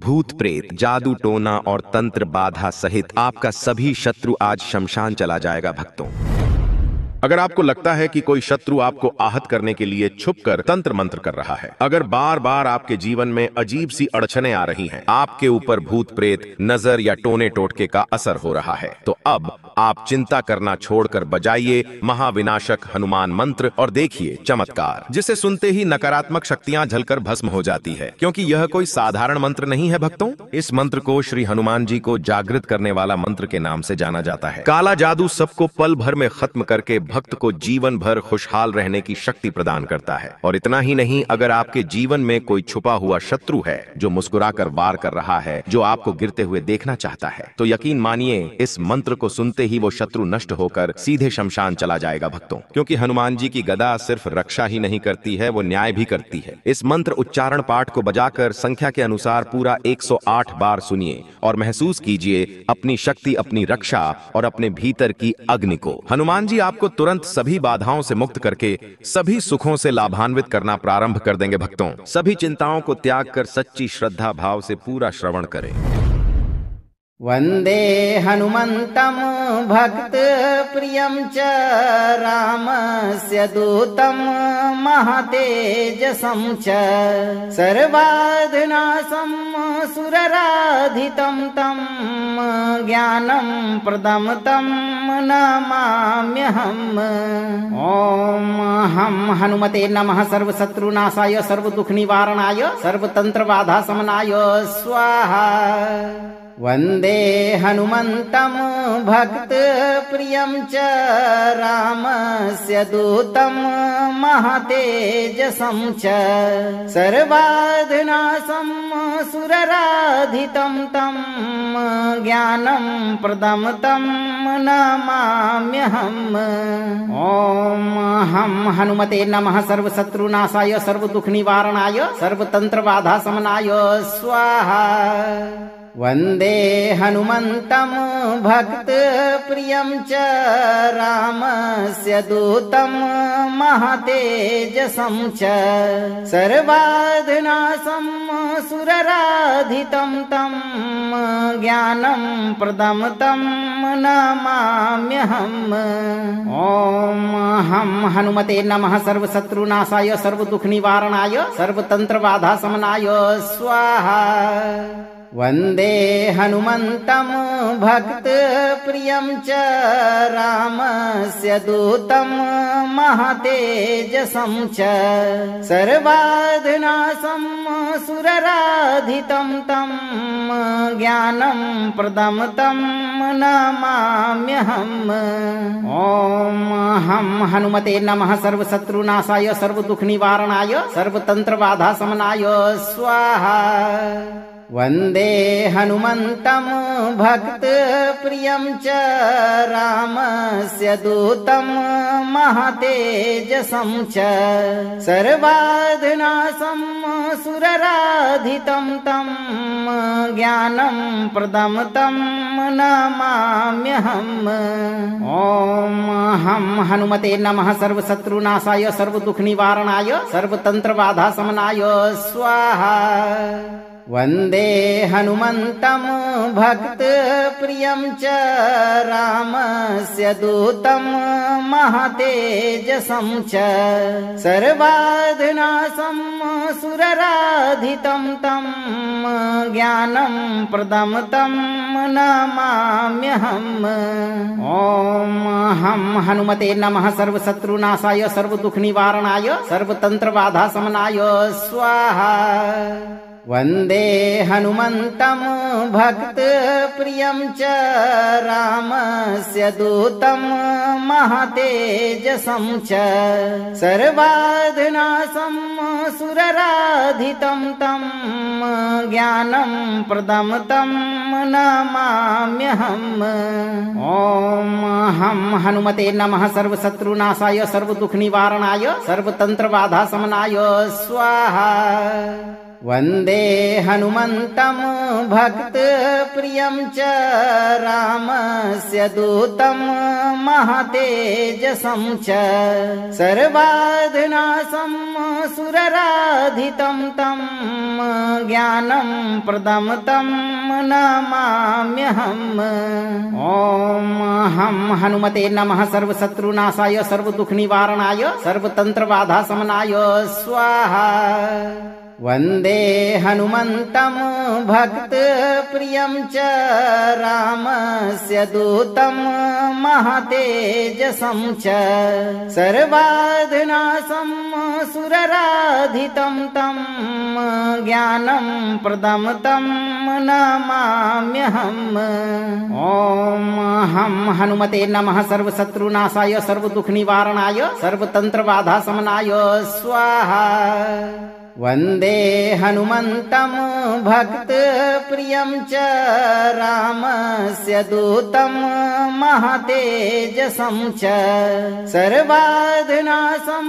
भूत प्रेत, जादू टोना और तंत्र बाधा सहित आपका सभी शत्रु आज शमशान चला जाएगा भक्तों। अगर आपको लगता है कि कोई शत्रु आपको आहत करने के लिए छुपकर तंत्र मंत्र कर रहा है, अगर बार बार आपके जीवन में अजीब सी अड़चनें आ रही हैं, आपके ऊपर भूत प्रेत, नजर या टोने टोटके का असर हो रहा है, तो अब आप चिंता करना छोड़कर बजाइए महाविनाशक हनुमान मंत्र और देखिए चमत्कार, जिसे सुनते ही नकारात्मक शक्तियां जलकर भस्म हो जाती है। क्योंकि यह कोई साधारण मंत्र नहीं है भक्तों, इस मंत्र को श्री हनुमान जी को जागृत करने वाला मंत्र के नाम से जाना जाता है। काला जादू सबको पल भर में खत्म करके भक्त को जीवन भर खुशहाल रहने की शक्ति प्रदान करता है। और इतना ही नहीं, अगर आपके जीवन में कोई छुपा हुआ शत्रु है जो मुस्कुराकर वार कर रहा है, जो आपको गिरते हुए देखना चाहता है, तो यकीन मानिए इस मंत्र को सुनते ही वो शत्रु नष्ट होकर सीधे शमशान चला जाएगा भक्तों। क्योंकि हनुमान जी की गदा सिर्फ रक्षा ही नहीं करती है, वो न्याय भी करती है। इस मंत्र उच्चारण पाठ को बजाकर संख्या के अनुसार पूरा 108 बार सुनिए और महसूस कीजिए अपनी शक्ति, अपनी रक्षा और अपने भीतर की अग्नि को। हनुमान जी आपको तुरंत सभी बाधाओं से मुक्त करके सभी सुखों से लाभान्वित करना प्रारंभ कर देंगे भक्तों। सभी चिंताओं को त्याग कर सच्ची श्रद्धा भाव से पूरा श्रवण करें। वंदे हनुमन्तं भक्त प्रियं च रामस्य दूतं महतेजसं च सर्वाधनासं सुरराधितं तं ज्ञानं प्रदं तं नमाम्यहम्। ओम हम हनुमते नमः। सर्वशत्रुनाशाय, सर्वदुःखनिवारणाय, सर्वतंत्रबाधाशमनाय स्वाहा। वंदे हनुमन्तं भक्त प्रियं च रामस्य दूतं महतेजसं च सर्वाधनासं सुरराधितं तं ज्ञानं प्रदं तं नमाम्यहम्। ओम हम हनुमते नमः। सर्वशत्रुनाशाय, सर्वदुःखनिवारणाय, सर्वतंत्रबाधाशमनाय स्वाहा। वंदे हनुमन्तं भक्त प्रियं च रामस्य दूतं महतेजसं च सर्वाधनासं सुरराधितं तं ज्ञानं प्रदं तं नमाम्यहम्। ओम हम हनुमते नमः। सर्वशत्रुनाशाय, सर्वदुःखनिवारणाय, सर्वतंत्रबाधाशमनाय स्वाहा। वंदे हनुमन्तं भक्त प्रियं च रामस्य दूतं महतेजसं च सर्वाधनासं सुरराधितं तं ज्ञानं प्रदं तं नमाम्यहम्। ओम हम हनुमते नमः। सर्वशत्रुनाशाय, सर्वदुःखनिवारणाय, सर्वतंत्रबाधाशमनाय स्वाहा। वंदे हनुमन्तं भक्त प्रियं च रामस्य दूतं महतेजसं च सर्वाधनासं सुरराधितं तं ज्ञानं प्रदं तं नमाम्यहम्। ओम हम हनुमते नमः। सर्वशत्रुनाशाय, सर्वदुःखनिवारणाय, सर्वतंत्रबाधाशमनाय स्वाहा। वंदे हनुमन्तं भक्त प्रियं च रामस्य दूतं महतेजसं च सर्वाधनासं सुरराधितं तं ज्ञानं प्रदं तं नमाम्यहम्। ओम हम हनुमते नमः। सर्वशत्रुनाशाय, सर्वदुःखनिवारणाय, सर्वतंत्रबाधाशमनाय स्वाहा। वंदे हनुमन्तं भक्त प्रियं च रामस्य दूतं महतेजसं च सर्वाधनासं सुरराधितं तं ज्ञानं प्रदं तं नमाम्यहम्। ओम हम हनुमते नमः। सर्वशत्रुनाशाय, सर्वदुःखनिवारणाय, सर्वतंत्रबाधाशमनाय स्वाहा। वन्दे हनुमन्तं भक्तप्रियं च रामस्य दूतं महतेजसं च सर्वाधनासं सुरराधितं तं ज्ञानं प्रदं तं नमाम्यहम्। ॐ हनुमते नमः। सर्वशत्रुनाशाय सर्वदुःखनिवारणाय सर्वतन्त्रबाधाशमनाय स्वाहा। वन्दे हनुमन्तं भक्तप्रियं च रामस्य दूतं महतेजसं च सर्वाधनासं सुरराधितं तं ज्ञानं प्रदं तं नमाम्यहम्। ॐ हनुमते नमः। सर्वशत्रुनाशाय सर्वदुःखनिवारणाय सर्वतन्त्रबाधाशमनाय स्वाहा। वन्दे हनुमन्तं भक्तप्रियं च रामस्य दूतं महतेजसं च सर्वाधनासं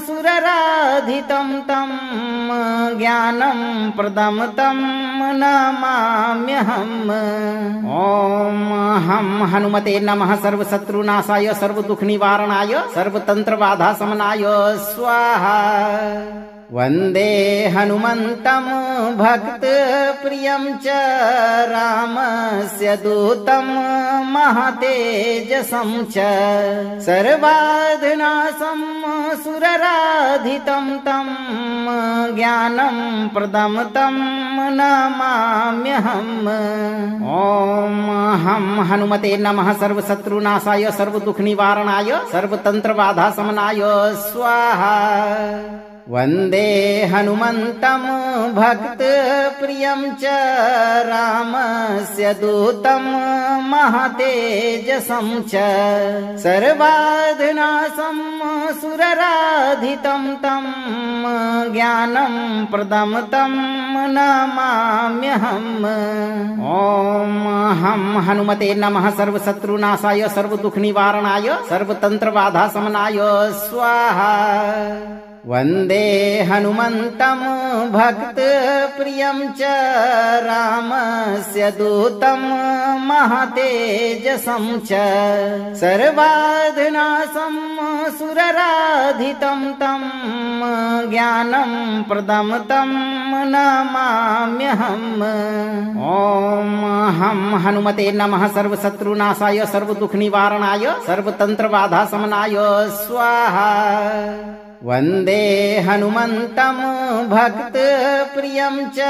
सुरराधितं तं ज्ञानं प्रदं तं नमाम्यहम्। ॐ हनुमते नमः। सर्वशत्रुनाशाय सर्वदुःखनिवारणाय सर्वतन्त्रबाधाशमनाय स्वाहा। वन्दे हनुमन्तं भक्तप्रियं च रामस्य दूतं महतेजसं च सर्वाधनासं सुरराधितं तं ज्ञानं प्रदं तं नमाम्यहम्। ॐ हनुमते नमः। सर्वशत्रुनाशाय सर्वदुःखनिवारणाय सर्वतन्त्रबाधाशमनाय स्वाहा। वन्दे हनुमन्तं भक्तप्रियं च रामस्य दूतं महतेजसं च सर्वाधनासं सुरराधितं तं ज्ञानं प्रदं तं नमाम्यहम्। ॐ हनुमते नमः। सर्वशत्रुनाशाय सर्वदुःखनिवारणाय सर्वतन्त्रबाधाशमनाय स्वाहा। वन्दे हनुमन्तं भक्तप्रियं च रामस्य दूतं महतेजसं च सर्वाधनासं सुरराधितं तं ज्ञानं प्रदं तं नमाम्यहम्। ॐ हनुमते नमः। सर्वशत्रुनाशाय सर्वदुःखनिवारणाय सर्वतन्त्रबाधाशमनाय स्वाहा। वन्दे हनुमन्तं भक्तप्रियं च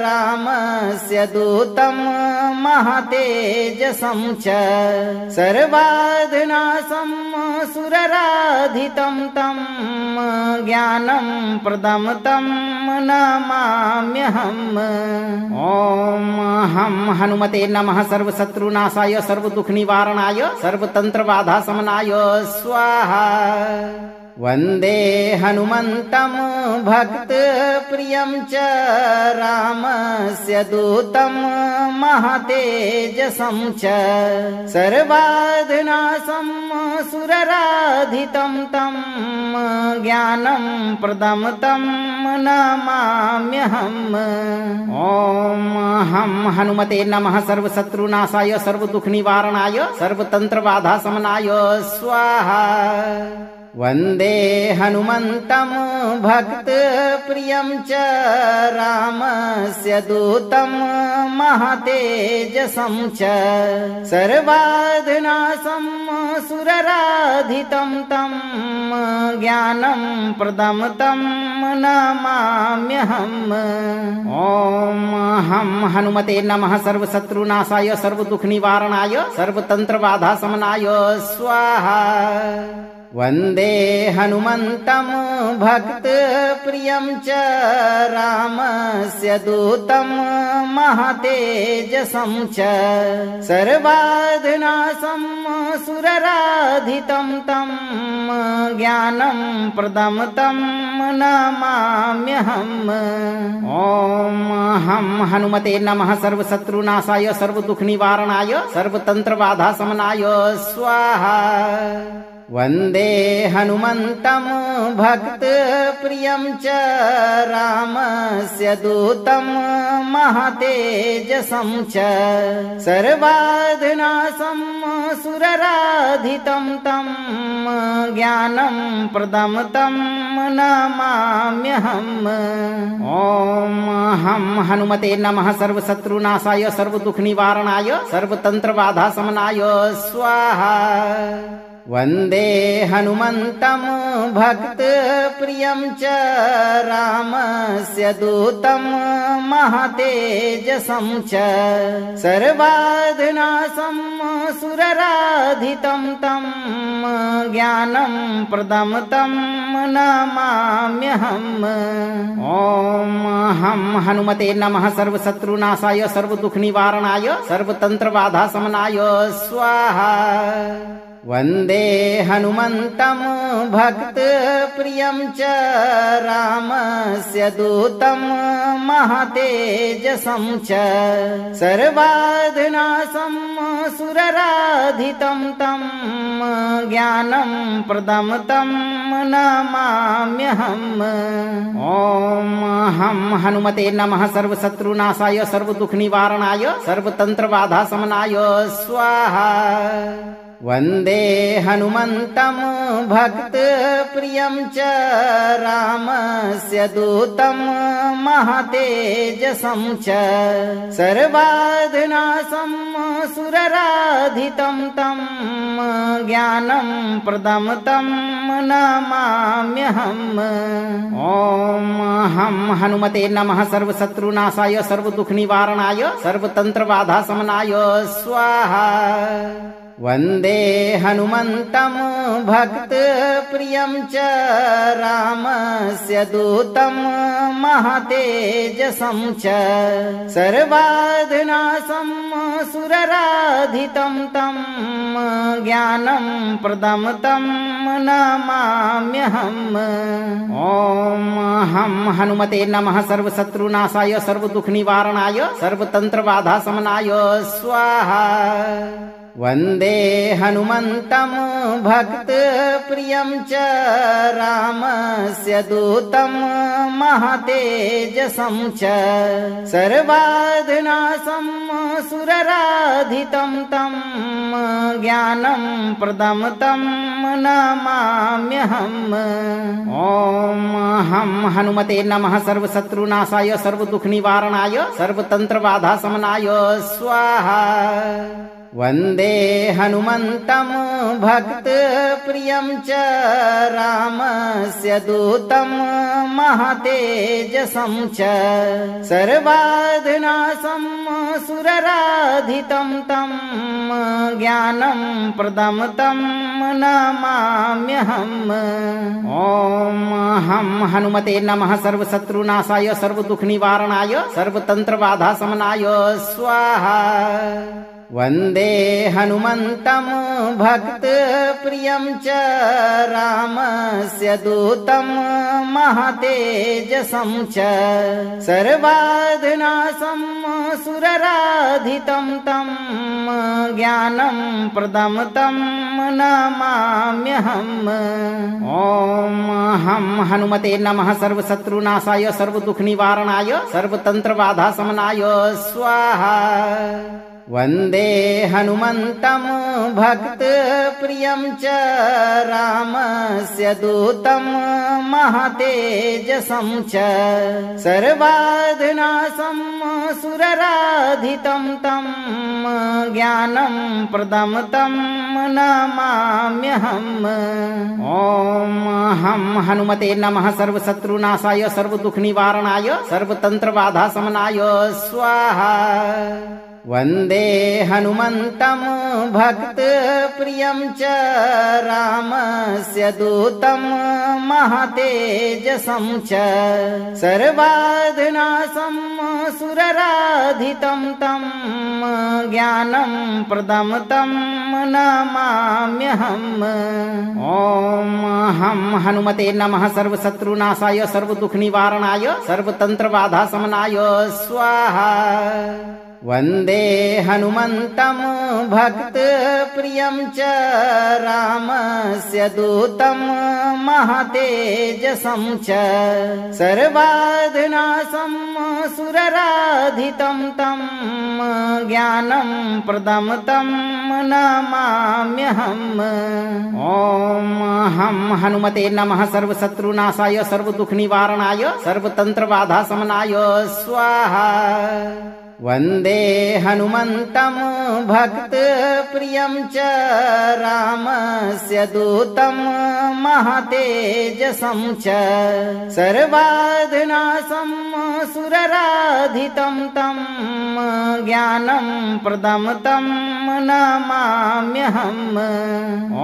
रामस्य दूतं महतेजसं च सर्वाधनासं सुरराधितं तं ज्ञानं प्रदं तं नमाम्यहम्। ॐ हनुमते नमः। सर्वशत्रुनाशाय सर्वदुःखनिवारणाय सर्वतन्त्रबाधाशमनाय स्वाहा। वन्दे हनुमन्तं भक्तप्रियं च रामस्य दूतं महतेजसं च सर्वाधनासं सुरराधितं तं ज्ञानं प्रदं तं नमाम्यहम्। ॐ हनुमते नमः। सर्वशत्रुनाशाय सर्वदुःखनिवारणाय सर्वतन्त्रबाधाशमनाय स्वाहा। वन्दे हनुमन्तं भक्तप्रियं च रामस्य दूतं महतेजसं च सर्वाधनासं सुरराधितं तं ज्ञानं प्रदं तं नमाम्यहम्। ॐ हनुमते नमः। सर्वशत्रुनाशाय सर्वदुःखनिवारणाय सर्वतन्त्रबाधाशमनाय स्वाहा। वन्दे हनुमन्तं भक्तप्रियं च रामस्य दूतं महतेजसं च सर्वाधनासं सुरराधितं तं ज्ञानं प्रदं तं नमाम्यहम्। ॐ हनुमते नमः। सर्वशत्रुनाशाय सर्वदुःखनिवारणाय सर्वतन्त्रबाधाशमनाय स्वाहा। वन्दे हनुमन्तं भक्तप्रियं च रामस्य दूतं महतेजसं च सर्वाधिनाशं सुरराधितं तं ज्ञानं प्रदं तं नमाम्यहम्। ॐ हं हनुमते नमः सर्वशत्रुनाशाय सर्वदुःखनिवारणाय सर्वतन्त्रबाधाशमनाय स्वाहा। वन्दे हनुमन्तं भक्तप्रियं च रामस्य दूतं महतेजसं च सर्वाधिनाशं सुरराधितं तं ज्ञानं प्रदं तं नमाम्यहम्। ॐ हं हनुमते नमः सर्वशत्रुनाशाय सर्वदुःखनिवारणाय सर्वतन्त्रबाधाशमनाय स्वाहा। वन्दे हनुमन्तं भक्तप्रियं च रामस्य दूतं महतेजसं च सर्वाधिनाशं सुरराधितं तं ज्ञानं प्रदं तं नमाम्यहम्। ॐ हं हनुमते नमः सर्वशत्रुनाशाय सर्वदुःखनिवारणाय सर्वतन्त्रबाधाशमनाय स्वाहा। वन्दे हनुमन्तं भक्तप्रियं च रामस्य दूतं महतेजसं च सर्वाधिनाशं सुरराधितं तं ज्ञानं प्रदं तं नमाम्यहम्। ॐ हं हनुमते नमः सर्वशत्रुनाशाय सर्वदुःखनिवारणाय सर्वतन्त्रबाधाशमनाय स्वाहा। वन्दे हनुमन्तं भक्तप्रियं च रामस्य दूतं महतेजसं च सर्वाधिनाशं सुरराधितं तं ज्ञानं प्रदं तं नमाम्यहम्। ॐ हं हनुमते नमः सर्वशत्रुनाशाय सर्वदुःखनिवारणाय सर्वतन्त्रबाधाशमनाय स्वाहा। वन्दे हनुमन्तं भक्तप्रियं च रामस्य दूतं महतेजसं च सर्वाधिनाशं सुरराधितं तं ज्ञानं प्रदं तं नमाम्यहम्। ॐ हं हनुमते नमः सर्वशत्रुनाशाय सर्वदुःखनिवारणाय सर्वतन्त्रबाधाशमनाय स्वाहा। वन्दे हनुमन्तं भक्तप्रियं च रामस्य दूतं महतेजसं च सर्वाधिनाशं सुरराधितं तं ज्ञानं प्रदं तं नमाम्यहम्। ॐ हं हनुमते नमः सर्वशत्रुनाशाय सर्वदुःखनिवारणाय सर्वतन्त्रबाधाशमनाय स्वाहा। वन्दे हनुमन्तं भक्तप्रियं च रामस्य दूतं महतेजसं च सर्वाधिनाशं सुरराधितं तं ज्ञानं प्रदं तं नमाम्यहम्। ॐ हं हनुमते नमः सर्वशत्रुनाशाय सर्वदुःखनिवारणाय सर्वतन्त्रबाधाशमनाय स्वाहा। वन्दे हनुमन्तं भक्तप्रियं च रामस्य दूतं महतेजसं च सर्वाधिनाशं सुरराधितं तं ज्ञानं प्रदं तं नमाम्यहम्। ॐ हं हनुमते नमः सर्वशत्रुनाशाय सर्वदुःखनिवारणाय सर्वतन्त्रबाधाशमनाय स्वाहा। वन्दे हनुमन्तं भक्तप्रियं च रामस्य दूतं महतेजसं च सर्वाधिनाशं सुरराधितं तं ज्ञानं प्रदं तं नमाम्यहम्। ॐ हं हनुमते नमः सर्वशत्रुनाशाय सर्वदुःखनिवारणाय सर्वतन्त्रबाधाशमनाय स्वाहा। वन्दे हनुमन्तं भक्तप्रियं च रामस्य दूतं महतेजसं च सर्वाधनासं सुरराधितं तं ज्ञानं प्रदं तं नमाम्यहम्। ॐ हं हनुमते नमः सर्वशत्रुनाशाय सर्वदुःखनिवारणाय सर्वतन्त्रबाधाशमनाय स्वाहा। वन्दे हनुमन्तं भक्तप्रियं च रामस्य दूतं महतेजसं च सर्वाधनासं सुरराधितं तं ज्ञानं प्रदं तं नमाम्यहम्।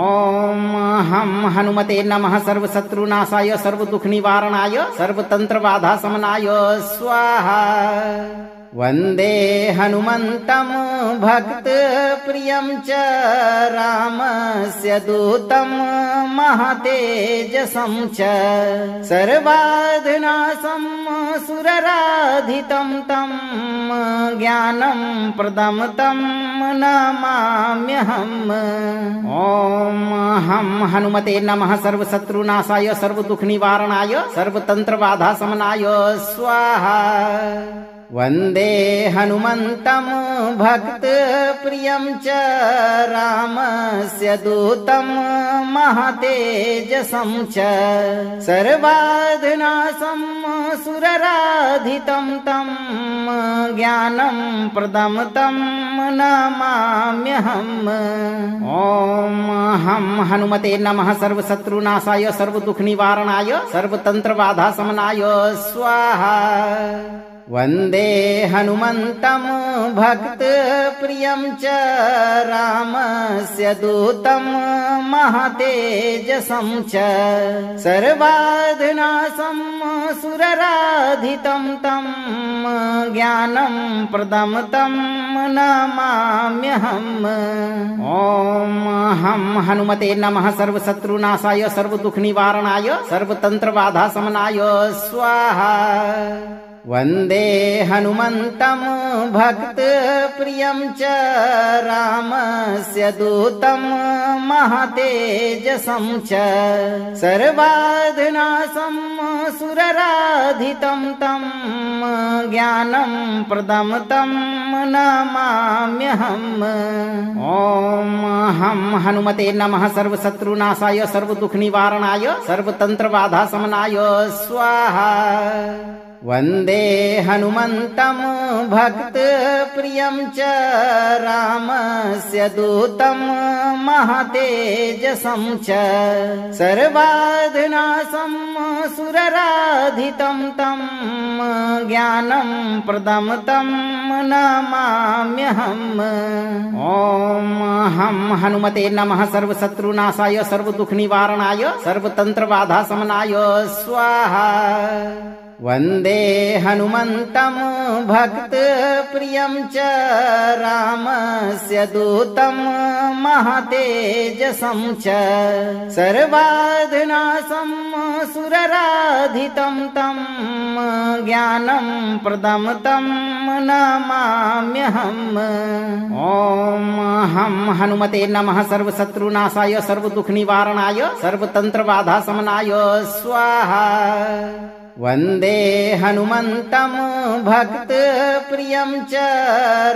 ॐ हं हनुमते नमः सर्वशत्रुनाशाय सर्वदुःखनिवारणाय सर्वतन्त्रबाधाशमनाय स्वाहा। वन्दे हनुमन्तं भक्तप्रियं च रामस्य दूतं महतेजसं च सर्वाधनासं सुरराधितं तं ज्ञानं प्रदं तं नमाम्यहम्। ॐ हं हनुमते नमः सर्वशत्रुनाशाय सर्वदुःखनिवारणाय सर्वतन्त्रबाधाशमनाय स्वाहा। वन्दे हनुमन्तं भक्तप्रियं च रामस्य दूतं महतेजसं च सर्वाधनासं सुरराधितं तं ज्ञानं प्रदं तं नमाम्यहम्। ॐ हं हनुमते नमः सर्वशत्रुनाशाय सर्वदुःखनिवारणाय सर्वतन्त्रबाधाशमनाय स्वाहा। वन्दे हनुमन्तं भक्तप्रियं च रामस्य दूतं महतेजसं च सर्वाधनासं सुरराधितं तं ज्ञानं प्रदं तं नमाम्यहम्। ॐ हं हनुमते नमः सर्वशत्रुनाशाय सर्वदुःखनिवारणाय सर्वतन्त्रबाधाशमनाय स्वाहा। वन्दे हनुमन्तं भक्तप्रियं च रामस्य दूतं महतेजसं च सर्वाधनासं सुरराधितं तं ज्ञानं प्रदं तं नमाम्यहम्। ॐ हं हनुमते नमः सर्वशत्रुनाशाय सर्वदुःखनिवारणाय सर्वतन्त्रबाधाशमनाय स्वाहा। वन्दे हनुमन्तं भक्तप्रियं च रामस्य दूतं महतेजसं च सर्वाधनासं सुरराधितं तं ज्ञानं प्रदं तं नमाम्यहम्। ॐ हं हनुमते नमः सर्वशत्रुनाशाय सर्वदुःखनिवारणाय सर्वतन्त्रबाधाशमनाय स्वाहा। वन्दे हनुमन्तं भक्तप्रियं च रामस्य दूतं महतेजसं च सर्वाधनासं सुरराधितं तं ज्ञानं प्रदं तं नमाम्यहम्। ॐ हं हनुमते नमः सर्वशत्रुनाशाय सर्वदुःखनिवारणाय सर्वतन्त्रबाधाशमनाय स्वाहा। वन्दे हनुमन्तं भक्तप्रियं च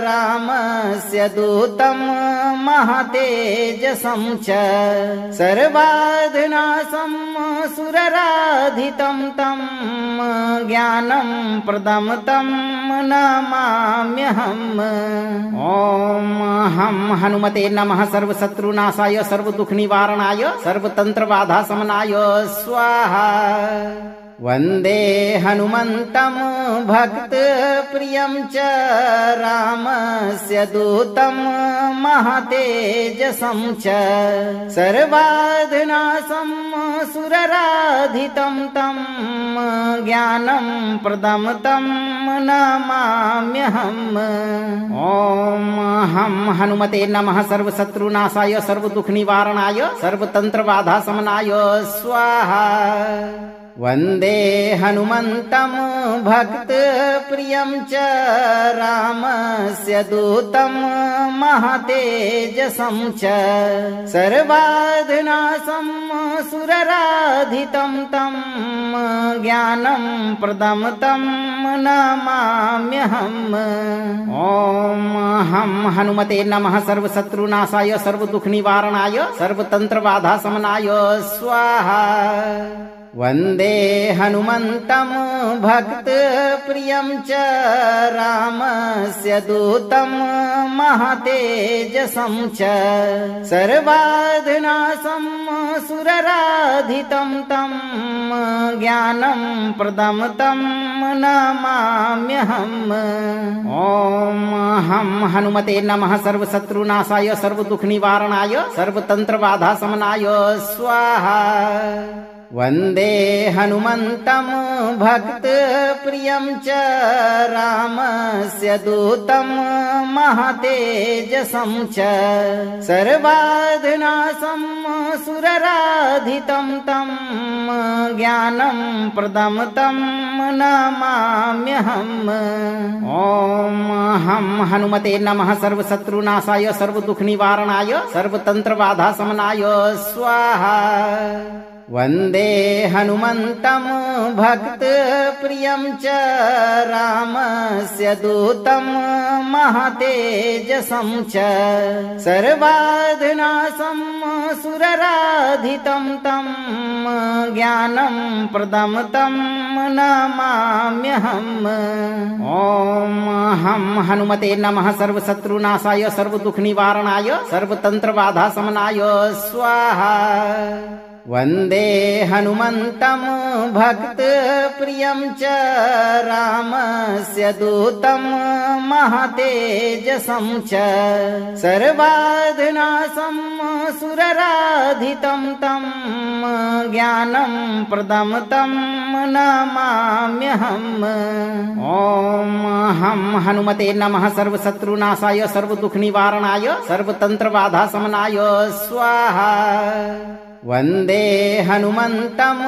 रामस्य दूतं महतेजसं च सर्वाधनासं सुरराधितं तं ज्ञानं प्रदं तं नमाम्यहम्। ॐ हं हनुमते नमः सर्वशत्रुनाशाय सर्वदुःखनिवारणाय सर्वतन्त्रबाधाशमनाय स्वाहा। वन्दे हनुमन्तं भक्तप्रियं च रामस्य दूतं महतेजसं च सर्वाधनासं सुरराधितं तं ज्ञानं प्रदं तं नमाम्यहम्। ॐ हम हनुमते नमः सर्वशत्रुनाशाय सर्वदुःखनिवारणाय सर्वतन्त्रबाधाशमनाय स्वाहा। वन्दे हनुमन्तं भक्तप्रियं च रामस्य दूतं महतेजसं च सर्वाधिनाशं सुरराधितं तं ज्ञानं प्रदं तं नमाम्यहम्। ॐ हम हनुमते नमः सर्वशत्रुनाशाय सर्वदुःखनिवारणाय सर्वतन्त्रबाधाशमनाय स्वाहा। वन्दे हनुमन्तं भक्तप्रियं च रामस्य दूतं महतेजसं च सर्वाधिनाशं सुरराधितं तं ज्ञानं प्रदं तं नमाम्यहम्। ॐ हम हनुमते नमः सर्वशत्रुनाशाय सर्वदुःखनिवारणाय सर्वतन्त्रबाधाशमनाय स्वाहा। वन्दे हनुमन्तं भक्तप्रियं च रामस्य दूतं महतेजसं च सर्वाधिनाशं सुरराधितं तं ज्ञानं प्रदं तं नमाम्यहम्। ॐ हम हनुमते नमः सर्वशत्रुनाशाय सर्वदुःखनिवारणाय सर्वतन्त्रबाधाशमनाय स्वाहा। वन्दे हनुमन्तं भक्तप्रियं च रामस्य दूतं महतेजसं च सर्वाधिनाशं सुरराधितं तं ज्ञानं प्रदं तं नमाम्यहम्। ॐ हम हनुमते नमः सर्वशत्रुनाशाय सर्वदुःखनिवारणाय सर्वतन्त्रबाधाशमनाय स्वाहा। वन्दे हनुमन्तं भक्तप्रियं च रामस्य दूतं महतेजसं च सर्वाधिनाशं सुरराधितं तं ज्ञानं प्रदं तं नमाम्यहम्। ॐ हम हनुमते नमः सर्वशत्रुनाशाय सर्वदुःखनिवारणाय सर्वतन्त्रबाधाशमनाय स्वाहा। वन्दे हनुमन्तं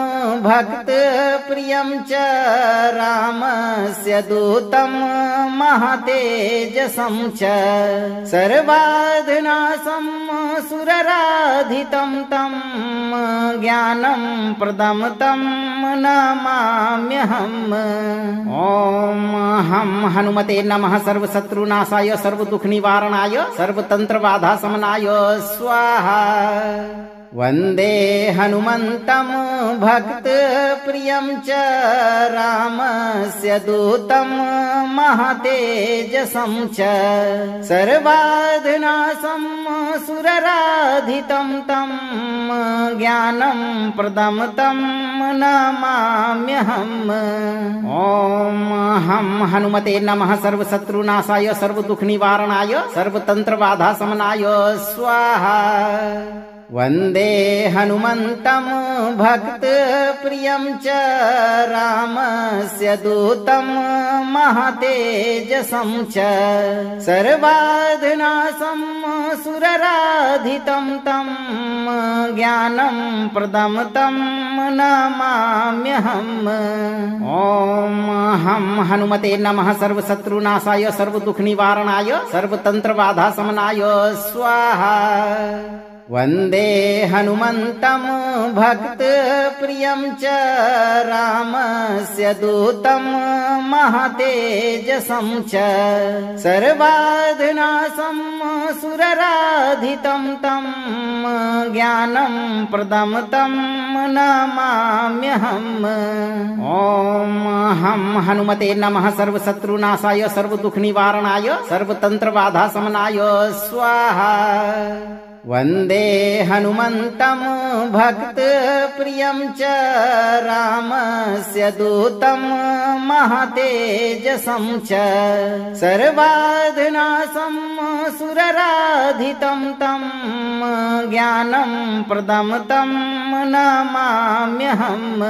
भक्तप्रियं च रामस्य दूतं महतेजसं च सर्वाधिनाशं सुरराधितं तं ज्ञानं प्रदं तं नमाम्यहम्। ॐ हम हनुमते नमः सर्वशत्रुनाशाय सर्वदुःखनिवारणाय सर्वतन्त्रबाधाशमनाय स्वाहा। वन्दे हनुमन्तं भक्तप्रियं च रामस्य दूतं महतेजसं च सर्वाधिनाशं सुरराधितं तं ज्ञानं प्रदं तं नमाम्यहम्। ॐ हम हनुमते नमः सर्वशत्रुनाशाय सर्वदुःखनिवारणाय सर्वतन्त्रबाधाशमनाय स्वाहा। वन्दे हनुमन्तं भक्तप्रियं च रामस्य दूतं महतेजसं च सर्वाधिनाशं सुरराधितं तं ज्ञानं प्रदं तं नमाम्यहम्। ॐ हम हनुमते नमः सर्वशत्रुनाशाय सर्वदुःखनिवारणाय सर्वतन्त्रबाधाशमनाय स्वाहा। वन्दे हनुमन्तं भक्तप्रियं च रामस्य दूतं महतेजसं च सर्वाधिनाशं सुरराधितं तं ज्ञानं प्रदं तं नमाम्यहम्। ॐ हम हनुमते नमः सर्वशत्रुनाशाय सर्वदुःखनिवारणाय सर्वतन्त्रबाधाशमनाय स्वाहा। वन्दे हनुमन्तं भक्तप्रियं च रामस्य दूतं महतेजसं च सर्वाधिनाशं सुरराधितं तं ज्ञानं प्रदं तं नमाम्यहम्।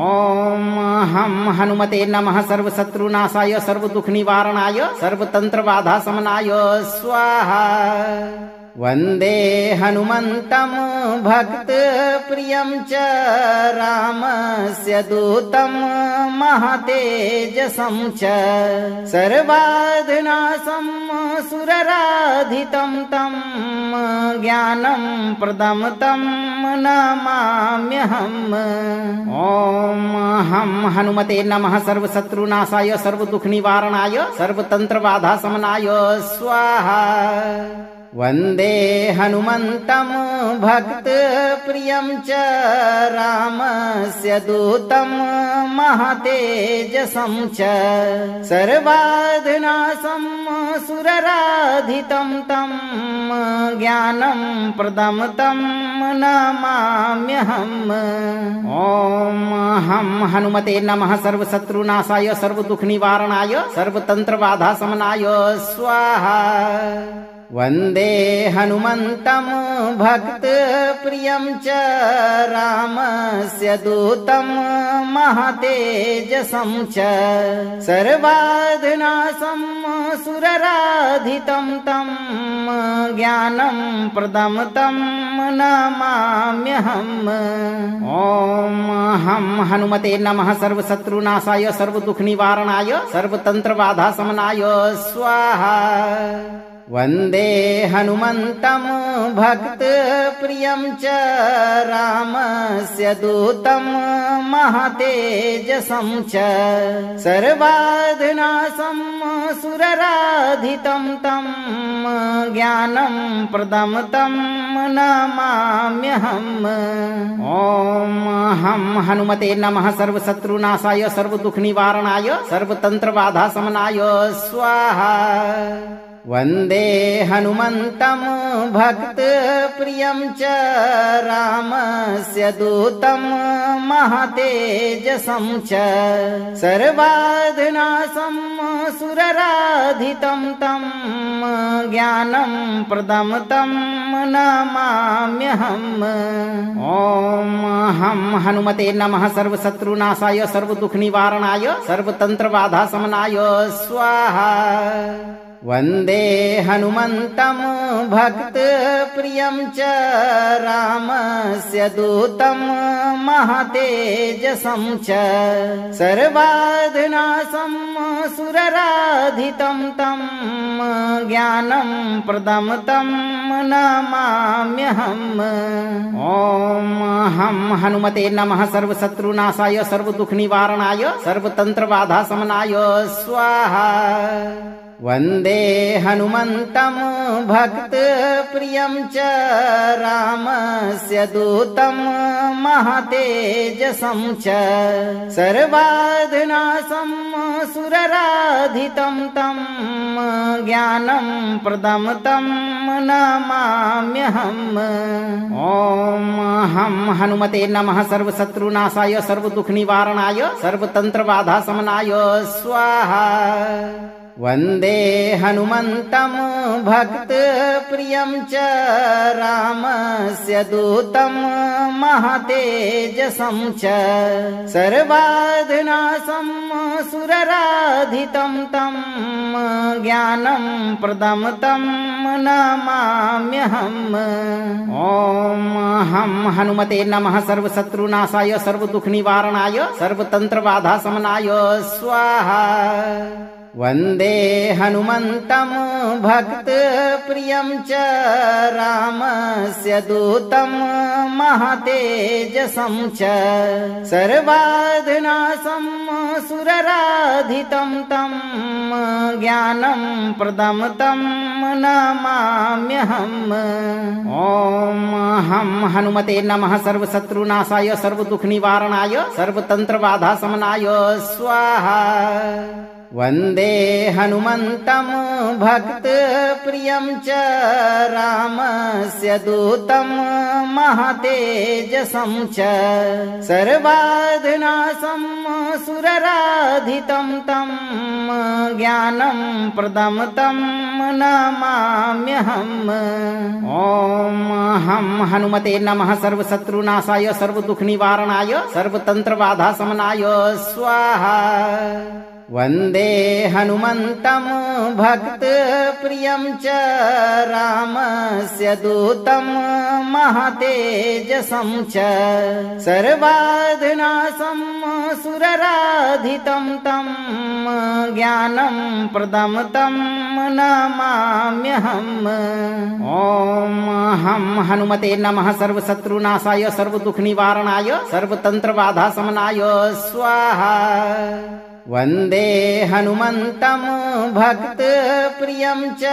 ॐ हं हनुमते नमः। सर्वशत्रुनाशाय सर्वदुःखनिवारणाय सर्वतन्त्रबाधाशमनाय स्वाहा। वन्दे हनुमन्तं भक्तप्रियं च रामस्य दूतं महतेजसं च सर्वाधिनाशं सुरराधितं तं ज्ञानं प्रदं तं नमाम्यहम्। ॐ हं हनुमते नमः। सर्वशत्रुनाशाय सर्वदुःखनिवारणाय सर्वतन्त्रबाधाशमनाय स्वाहा। वन्दे हनुमन्तं भक्तप्रियं च रामस्य दूतं महतेजसं च सर्वाधिनाशं सुरराधितं तं ज्ञानं प्रदं तं नमाम्यहम्। ॐ हं हनुमते नमः। सर्वशत्रुनाशाय सर्वदुःखनिवारणाय सर्वतन्त्रबाधाशमनाय स्वाहा। वन्दे हनुमन्तं भक्तप्रियं च रामस्य दूतं महतेजसं च सर्वाधिनाशं सुरराधितं तं ज्ञानं प्रदं तं नमाम्यहम्। ॐ हं हनुमते नमः। सर्वशत्रुनाशाय सर्वदुःखनिवारणाय सर्वतन्त्रबाधाशमनाय स्वाहा। वन्दे हनुमन्तं भक्तप्रियं च रामस्य दूतं महतेजसं च सर्वाधिनाशं सुरराधितं तं ज्ञानं प्रदं तं नमाम्यहम्। ॐ हं हनुमते नमः। सर्वशत्रुनाशाय सर्वदुःखनिवारणाय सर्वतन्त्रबाधाशमनाय स्वाहा। वन्दे हनुमन्तं भक्तप्रियं च रामस्य दूतं महतेजसं च सर्वाधिनाशं सुरराधितं तं ज्ञानं प्रदं तं नमाम्यहम्। ॐ हं हनुमते नमः। सर्वशत्रुनाशाय सर्वदुःखनिवारणाय सर्वतन्त्रबाधाशमनाय स्वाहा। वन्दे हनुमन्तं भक्तप्रियं च रामस्य दूतं महतेजसं च सर्वाधिनाशं सुरराधितं तं ज्ञानं प्रदं तं नमाम्यहम्। ॐ हं हनुमते नमः। सर्वशत्रुनाशाय सर्वदुःखनिवारणाय सर्वतन्त्रबाधाशमनाय स्वाहा। वन्दे हनुमन्तं भक्तप्रियं च रामस्य दूतं महतेजसं च सर्वाधिनाशं सुरराधितं तं ज्ञानं प्रदं तं नमाम्यहम्। ॐ हं हनुमते नमः। सर्वशत्रुनाशाय सर्वदुःखनिवारणाय सर्वतन्त्रबाधाशमनाय स्वाहा। वन्दे हनुमन्तं भक्तप्रियं च रामस्य दूतं महतेजसं च सर्वाधिनाशं सुरराधितं तं ज्ञानं प्रदं तं नमाम्यहम्। ॐ हं हनुमते नमः। सर्वशत्रुनाशाय सर्वदुःखनिवारणाय सर्वतन्त्रबाधाशमनाय स्वाहा। वन्दे हनुमन्तं भक्तप्रियं च रामस्य दूतं महतेजसं च सर्वाधिनाशं सुरराधितं तं ज्ञानं प्रदं तं नमाम्यहम्। ॐ हं हनुमते नमः। सर्वशत्रुनाशाय सर्वदुःखनिवारणाय सर्वतन्त्रबाधाशमनाय स्वाहा। वन्दे हनुमन्तं भक्तप्रियं च रामस्य दूतं महतेजसं च सर्वाधनासं सुरराधितं तं ज्ञानं प्रदं तं नमाम्यहम्। ॐ हं हनुमते नमः। सर्वशत्रुनाशाय सर्वदुःखनिवारणाय सर्वतन्त्रबाधाशमनाय स्वाहा। वन्दे हनुमन्तं भक्तप्रियं च रामस्य दूतं महतेजसं च सर्वाधनासं सुरराधितं तं ज्ञानं प्रदं तं नमाम्यहम्। ॐ हं हनुमते नमः। सर्वशत्रुनाशाय सर्वदुःखनिवारणाय सर्वतन्त्रबाधाशमनाय स्वाहा। वन्दे हनुमन्तं भक्तप्रियं च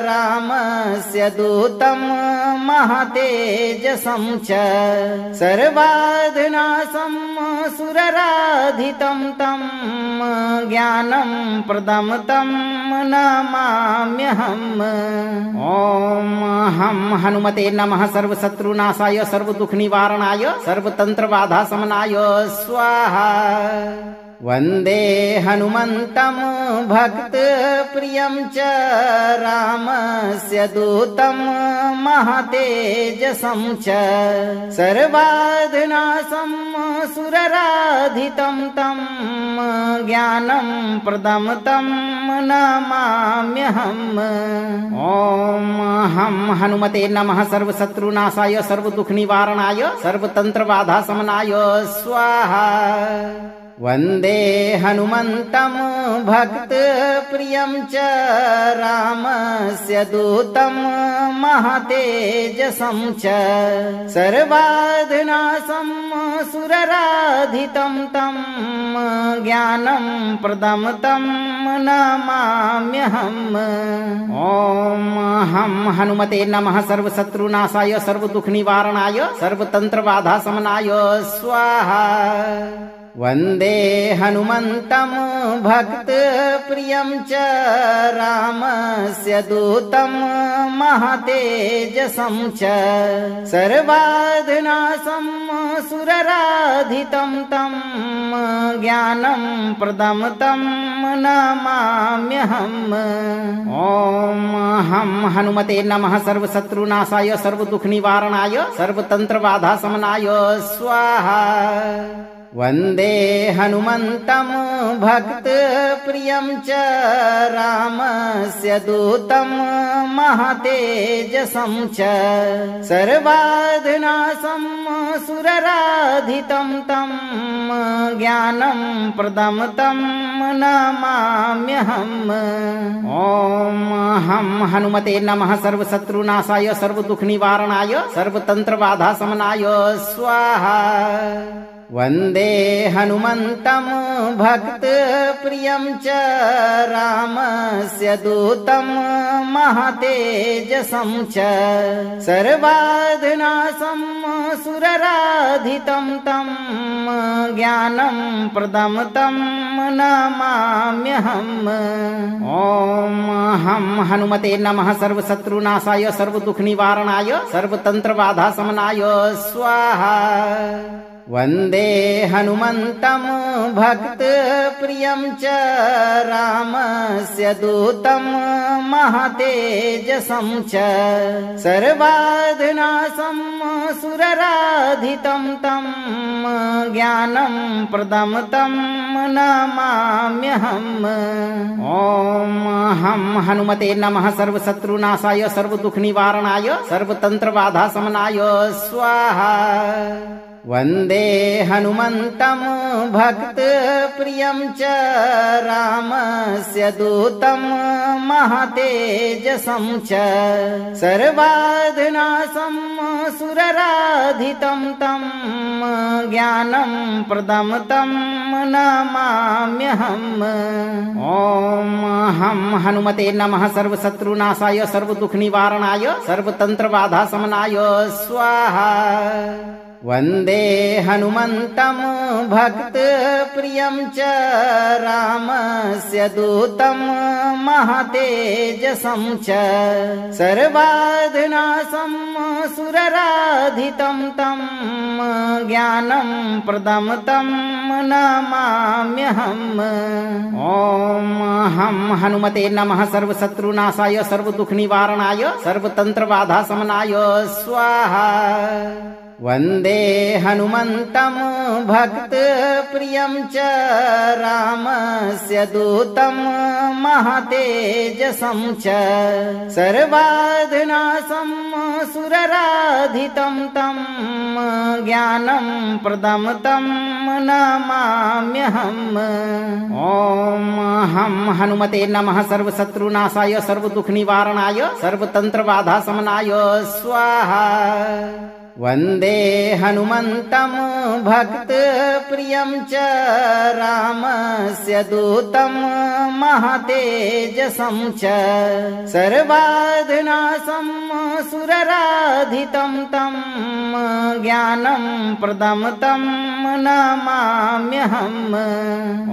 रामस्य दूतं महतेजसं च सर्वाधनासं सुरराधितं तं ज्ञानं प्रदं तं नमाम्यहम्। ॐ हं हनुमते नमः। सर्वशत्रुनाशाय सर्वदुःखनिवारणाय सर्वतन्त्रबाधाशमनाय स्वाहा। वन्दे हनुमन्तं भक्तप्रियं च रामस्य दूतं महतेजसं च सर्वाधनासं सुरराधितं तं ज्ञानं प्रदं तं नमाम्यहम्। ॐ हं हनुमते नमः। सर्वशत्रुनाशाय सर्वदुःखनिवारणाय सर्वतन्त्रबाधाशमनाय स्वाहा। वन्दे हनुमन्तं भक्तप्रियं च रामस्य दूतं महतेजसं च सर्वाधनासं सुरराधितं तं ज्ञानं प्रदं तं नमाम्यहम्। ॐ हं हनुमते नमः। सर्वशत्रुनाशाय सर्वदुःखनिवारणाय सर्वतन्त्रबाधाशमनाय स्वाहा। वन्दे हनुमन्तं भक्तप्रियं च रामस्य दूतं महतेजसं च सर्वाधनासं सुरराधितं तं ज्ञानं प्रदं तं नमाम्यहम्। ॐ हं हनुमते नमः। सर्वशत्रुनाशाय सर्वदुःखनिवारणाय सर्वतन्त्रबाधाशमनाय स्वाहा। वन्दे हनुमन्तं भक्तप्रियं च रामस्य दूतं महतेजसं च सर्वाधनासं सुरराधितं तं ज्ञानं प्रदं तं नमाम्यहम्। ॐ हं हनुमते नमः। सर्वशत्रुनाशाय सर्वदुःखनिवारणाय सर्वतन्त्रबाधाशमनाय स्वाहा। वन्दे हनुमन्तं भक्तप्रियं च रामस्य दूतं महतेजसं च सर्वाधनासं सुरराधितं तं ज्ञानं प्रदं तं नमाम्यहम्। ॐ हं हनुमते नमः। सर्वशत्रुनाशाय सर्वदुःखनिवारणाय सर्वतन्त्रबाधाशमनाय स्वाहा। वन्दे हनुमन्तं भक्तप्रियं च रामस्य दूतं महतेजसं च सर्वाधनासं सुरराधितं तं ज्ञानं प्रदं तं नमाम्यहम्। ॐ हं हनुमते नमः। सर्वशत्रुनाशाय सर्वदुःखनिवारणाय सर्वतन्त्रबाधाशमनाय स्वाहा। वन्दे हनुमन्तं भक्तप्रियं च रामस्य दूतं महतेजसं च सर्वाधनासं सुरराधितं तं ज्ञानं प्रदं तं नमाम्यहम्। ॐ हं हनुमते नमः। सर्वशत्रुनाशाय सर्वदुःखनिवारणाय सर्वतन्त्रबाधाशमनाय स्वाहा। वन्दे हनुमन्तं भक्तप्रियं च रामस्य दूतं महतेजसं च सर्वाधिनाशं सुरराधितं तं ज्ञानं प्रदं तं नमाम्यहम्। ॐ हं हनुमते नमः सर्वशत्रुनाशाय सर्वदुःखनिवारणाय सर्वतन्त्रबाधाशमनाय स्वाहा। वन्दे हनुमन्तं भक्तप्रियं च रामस्य दूतं महतेजसं च सर्वाधिनाशं सुरराधितं तं ज्ञानं प्रदं तं नमाम्यहम्। ॐ हं हनुमते नमः सर्वशत्रुनाशाय सर्वदुःखनिवारणाय सर्वतन्त्रबाधाशमनाय स्वाहा। वन्दे हनुमन्तं भक्तप्रियं च रामस्य दूतं महतेजसं च सर्वाधिनाशं सुरराधितं तं ज्ञानं प्रदं तं नमाम्यहम्।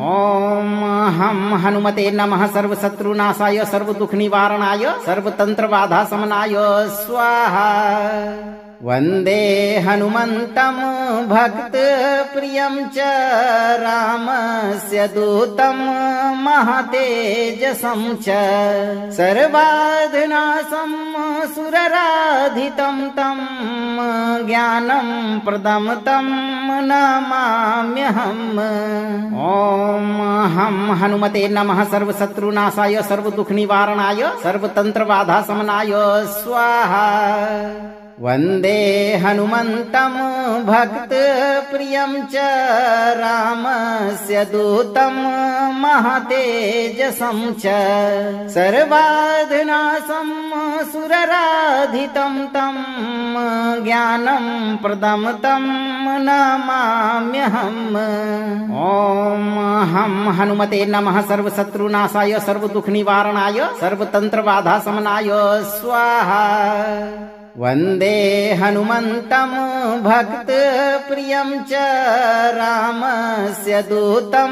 ॐ हं हनुमते नमः सर्वशत्रुनाशाय सर्वदुःखनिवारणाय सर्वतन्त्रबाधाशमनाय स्वाहा। वन्दे हनुमन्तं भक्तप्रियं च रामस्य दूतं महतेजसं च सर्वाधिनाशं सुरराधितं तं ज्ञानं प्रदं तं नमाम्यहम्। ॐ हं हनुमते नमः सर्वशत्रुनाशाय सर्वदुःखनिवारणाय सर्वतन्त्रबाधाशमनाय स्वाहा। वन्दे हनुमन्तं भक्तप्रियं च रामस्य दूतं महतेजसं च सर्वाधिनाशं सुरराधितं तं ज्ञानं प्रदं तं नमाम्यहम्। ॐ हं हनुमते नमः सर्वशत्रुनाशाय सर्वदुःखनिवारणाय सर्वतन्त्रबाधाशमनाय स्वाहा। वन्दे हनुमन्तं भक्तप्रियं च रामस्य दूतं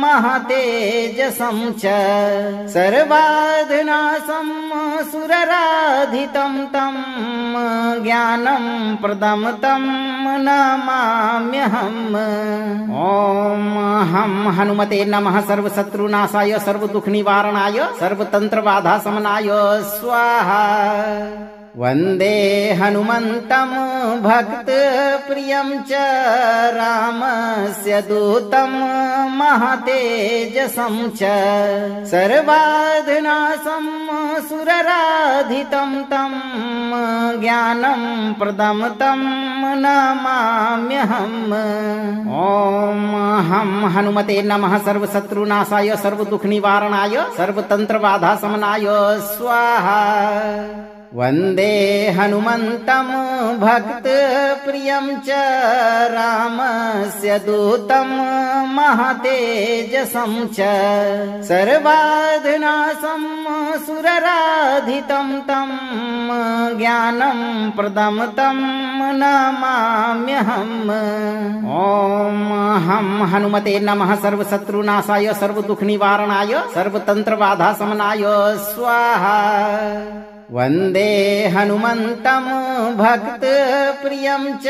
महतेजसं च सर्वाधिनाशं सुरराधितं तं ज्ञानं प्रदं तं नमाम्यहम्। ॐ हं हनुमते नमः सर्वशत्रुनाशाय सर्वदुःखनिवारणाय सर्वतन्त्रबाधाशमनाय स्वाहा। वन्दे हनुमन्तं भक्तप्रियं च रामस्य दूतं महतेजसं च सर्वाधिनाशं सुरराधितं तं ज्ञानं प्रदं तं नमाम्यहम्। ॐ हं हनुमते नमः सर्वशत्रुनाशाय सर्वदुःखनिवारणाय सर्वतन्त्रबाधाशमनाय स्वाहा। वन्दे हनुमन्तं भक्तप्रियं च रामस्य दूतं महतेजसं च सर्वाधिनाशं सुरराधितं तं ज्ञानं प्रदं तं नमाम्यहम्। ॐ हं हनुमते नमः सर्वशत्रुनाशाय सर्वदुःखनिवारणाय सर्वतन्त्रबाधाशमनाय स्वाहा। वन्दे हनुमन्तं भक्तप्रियं च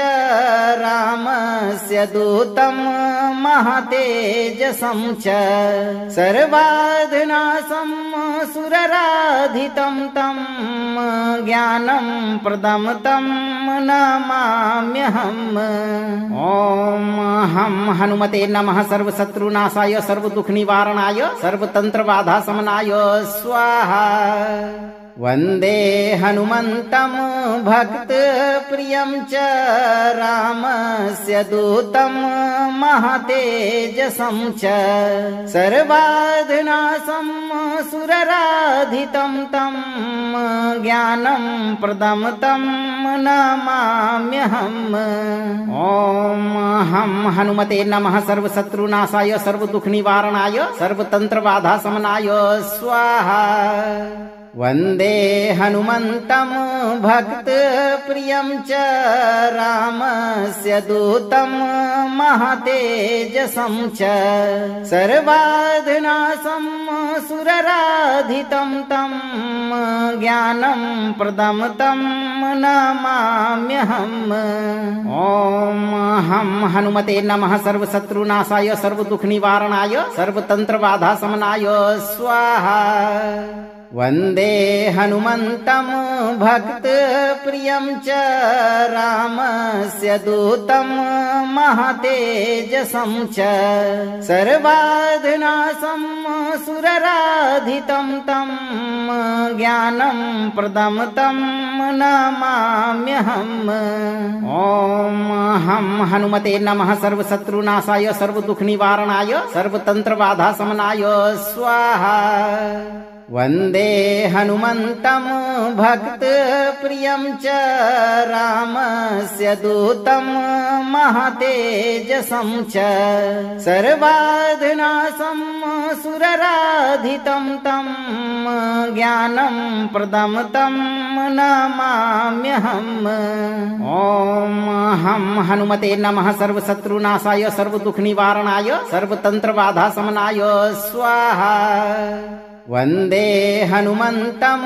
रामस्य दूतं महतेजसं च सर्वाधिनाशं सुरराधितं तं ज्ञानं प्रदं तं नमाम्यहम्। ॐ हं हनुमते नमः सर्वशत्रुनाशाय सर्वदुःखनिवारणाय सर्वतन्त्रबाधाशमनाय स्वाहा। वन्दे हनुमन्तं भक्तप्रियं च रामस्य दूतं महतेजसं च सर्वाधिनाशं सुरराधितं तं ज्ञानं प्रदं तं नमाम्यहम्। ॐ हं हनुमते नमः सर्वशत्रुनाशाय सर्वदुःखनिवारणाय सर्वतन्त्रबाधाशमनाय स्वाहा। वन्दे हनुमन्तं भक्तप्रियं च रामस्य दूतं महतेजसं च सर्वाधनासं सुरराधितं तं ज्ञानं प्रदं तं नमाम्यहम्। ॐ हं हनुमते नमः सर्वशत्रुनाशाय सर्वदुःखनिवारणाय सर्वतन्त्रबाधाशमनाय स्वाहा। वन्दे हनुमन्तं भक्तप्रियं च रामस्य दूतं महतेजसं च सर्वाधनासं सुरराधितं तं ज्ञानं प्रदं तं नमाम्यहम्। ॐ हं हनुमते नमः सर्वशत्रुनाशाय सर्वदुःखनिवारणाय सर्वतन्त्रबाधाशमनाय स्वाहा। वन्दे हनुमन्तं भक्तप्रियं च रामस्य दूतं महतेजसं च सर्वाधनासं सुरराधितं तं ज्ञानं प्रदं तं नमाम्यहम्। ॐ हं हनुमते नमः सर्वशत्रुनाशाय सर्वदुःखनिवारणाय सर्वतन्त्रबाधाशमनाय स्वाहा। वन्दे हनुमन्तं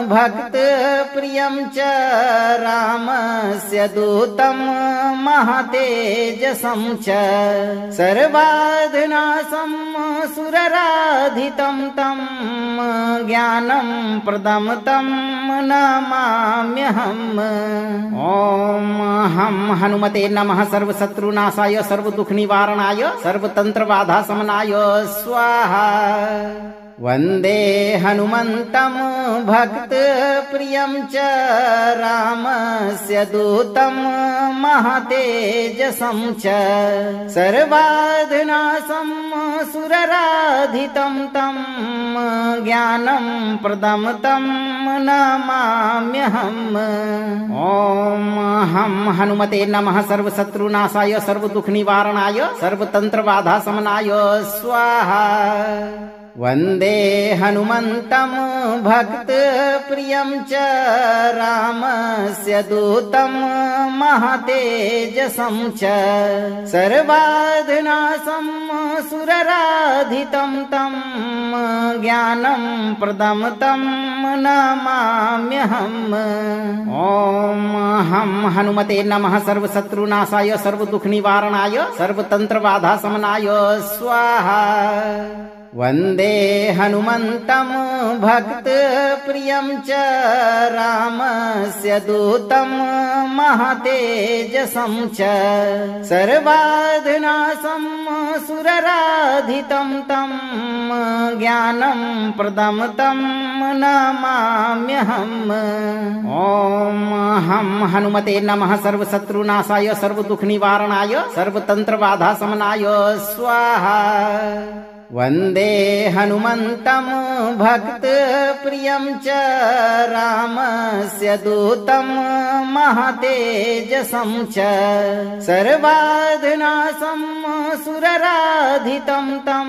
भक्तप्रियं च रामस्य दूतं महतेजसं च सर्वाधनासं सुरराधितं तं ज्ञानं प्रदं तं नमाम्यहम्। ॐ हं हनुमते नमः सर्वशत्रुनाशाय सर्वदुःखनिवारणाय सर्वतन्त्रबाधाशमनाय स्वाहा। वन्दे हनुमन्तं भक्तप्रियं च रामस्य दूतं महतेजसं च सर्वाधनासं सुरराधितं तं ज्ञानं प्रदं तं नमाम्यहम्। ॐ हं हनुमते नमः सर्वशत्रुनाशाय सर्वदुःखनिवारणाय सर्वतन्त्रबाधाशमनाय स्वाहा। वन्दे हनुमन्तं भक्तप्रियं च रामस्य दूतं महतेजसं च सर्वाधनासं सुरराधितं तं ज्ञानं प्रदं तं नमाम्यहम्। ॐ हं हनुमते नमः सर्वशत्रुनाशाय सर्वदुःखनिवारणाय सर्वतन्त्रबाधाशमनाय स्वाहा। वन्दे हनुमन्तं भक्तप्रियं च रामस्य दूतं महतेजसं च सर्वाधनासं सुरराधितं तं ज्ञानं प्रदं तं नमाम्यहम्। ॐ हं हनुमते नमः सर्वशत्रुनाशाय सर्वदुःखनिवारणाय सर्वतन्त्रबाधाशमनाय स्वाहा। वन्दे हनुमन्तं भक्तप्रियं च रामस्य दूतं महतेजसं च सर्वाधनासं सुरराधितं तं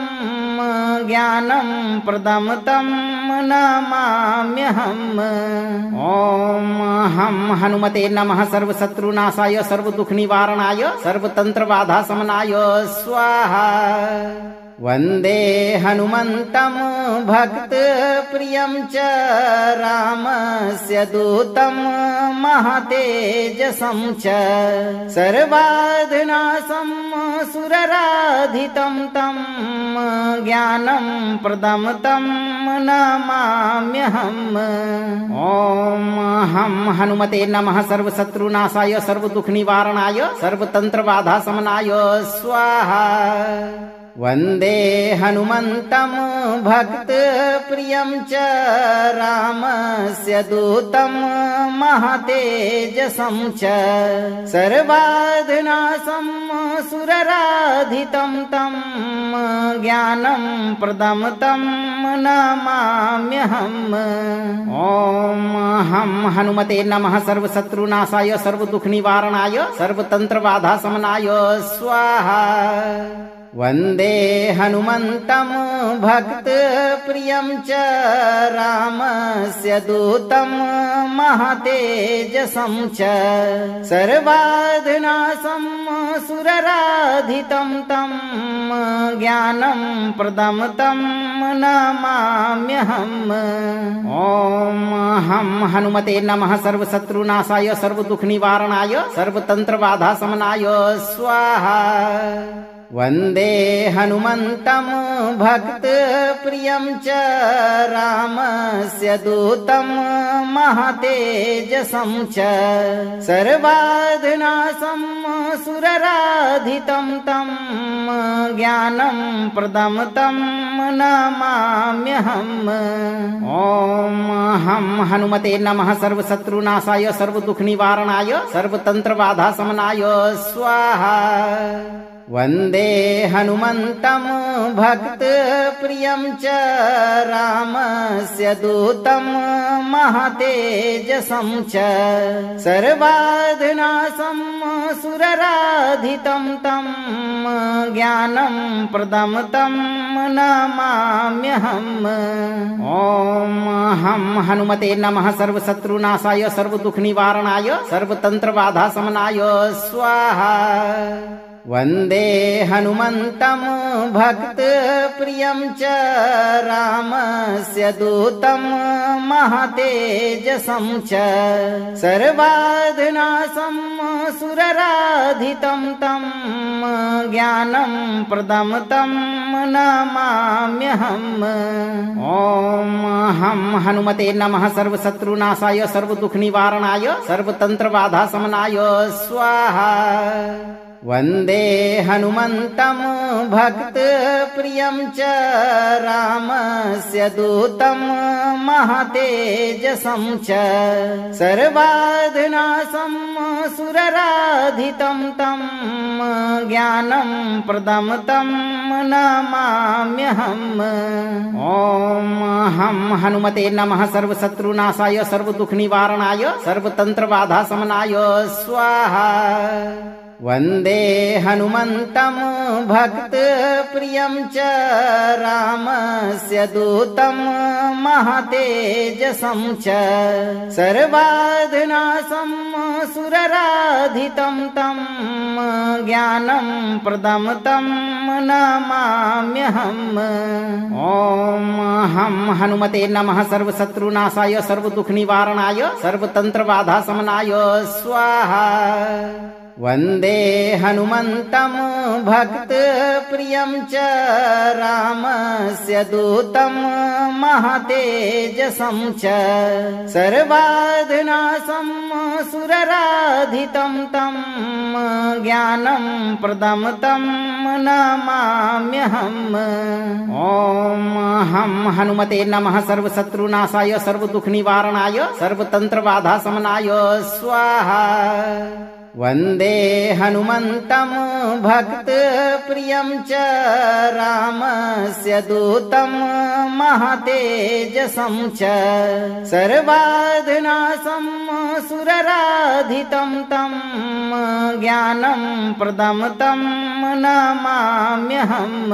ज्ञानं प्रदं तं नमाम्यहम्। ॐ हं हनुमते नमः सर्वशत्रुनाशाय सर्वदुःखनिवारणाय सर्वतन्त्रबाधाशमनाय स्वाहा। वन्दे हनुमन्तं भक्तप्रियं च रामस्य दूतं महतेजसं च सर्वाधनासं सुरराधितं तं ज्ञानं प्रदं तं नमाम्यहम्। ॐ हं हनुमते नमः सर्वशत्रुनाशाय सर्वदुःखनिवारणाय सर्वतन्त्रबाधाशमनाय स्वाहा। वन्दे हनुमन्तं भक्तप्रियं च रामस्य दूतं महतेजसं च सर्वाधनासं सुरराधितं तं ज्ञानं प्रदं तं नमाम्यहम्। ॐ हं हनुमते नमः सर्वशत्रुनाशाय सर्वदुःखनिवारणाय सर्वतन्त्रबाधाशमनाय स्वाहा। वन्दे हनुमन्तं भक्तप्रियं च रामस्य दूतं महतेजसं च सर्वाधनासं सुरराधितं तं ज्ञानं प्रदं तं नमाम्यहम्। ॐ हं हनुमते नमः। सर्वशत्रुनाशाय सर्वदुःखनिवारणाय सर्वतन्त्रबाधाशमनाय स्वाहा। वन्दे हनुमन्तं भक्तप्रियं च रामस्य दूतं महतेजसं च सर्वाधनासं सुरराधितं तं ज्ञानं प्रदं तं नमाम्यहम्। ॐ हं हनुमते नमः। सर्वशत्रुनाशाय सर्वदुःखनिवारणाय सर्वतन्त्रबाधाशमनाय स्वाहा। वन्दे हनुमन्तं भक्तप्रियं च रामस्य दूतं महतेजसं च सर्वाधनासं सुरराधितं तं ज्ञानं प्रदं तं नमाम्यहम्। ॐ हं हनुमते नमः। सर्वशत्रुनाशाय सर्वदुःखनिवारणाय सर्वतन्त्रबाधाशमनाय स्वाहा। वन्दे हनुमन्तं भक्तप्रियं च रामस्य दूतं महतेजसं च सर्वाधनासं सुरराधितं तं ज्ञानं प्रदं तं नमाम्यहम्। ॐ हं हनुमते नमः। सर्वशत्रुनाशाय सर्वदुःखनिवारणाय सर्वतन्त्रबाधाशमनाय स्वाहा। वन्दे हनुमन्तं भक्तप्रियं च रामस्य दूतं महतेजसं च सर्वाधनासं सुरराधितं तं ज्ञानं प्रदं तं नमाम्यहम्। ॐ हं हनुमते नमः। सर्वशत्रुनाशाय सर्वदुःखनिवारणाय सर्वतन्त्रबाधाशमनाय स्वाहा। वन्दे हनुमन्तं भक्तप्रियं च रामस्य दूतं महतेजसं च सर्वाधनासं सुरराधितं तं ज्ञानं प्रदं तं नमाम्यहम्। ॐ हं हनुमते नमः। सर्वशत्रुनाशाय सर्वदुःखनिवारणाय सर्वतन्त्रबाधाशमनाय स्वाहा। वन्दे हनुमन्तं भक्तप्रियं च रामस्य दूतं महतेजसं च सर्वाधनासं सुरराधितं तं ज्ञानं प्रदं तं नमाम्यहम्। ॐ हं हनुमते नमः। सर्वशत्रुनाशाय सर्वदुःखनिवारणाय सर्वतन्त्रबाधाशमनाय स्वाहा। वन्दे हनुमन्तं भक्तप्रियं च रामस्य दूतं महतेजसं च सर्वाधनासं सुरराधितं तं ज्ञानं प्रदं तं नमाम्यहम्।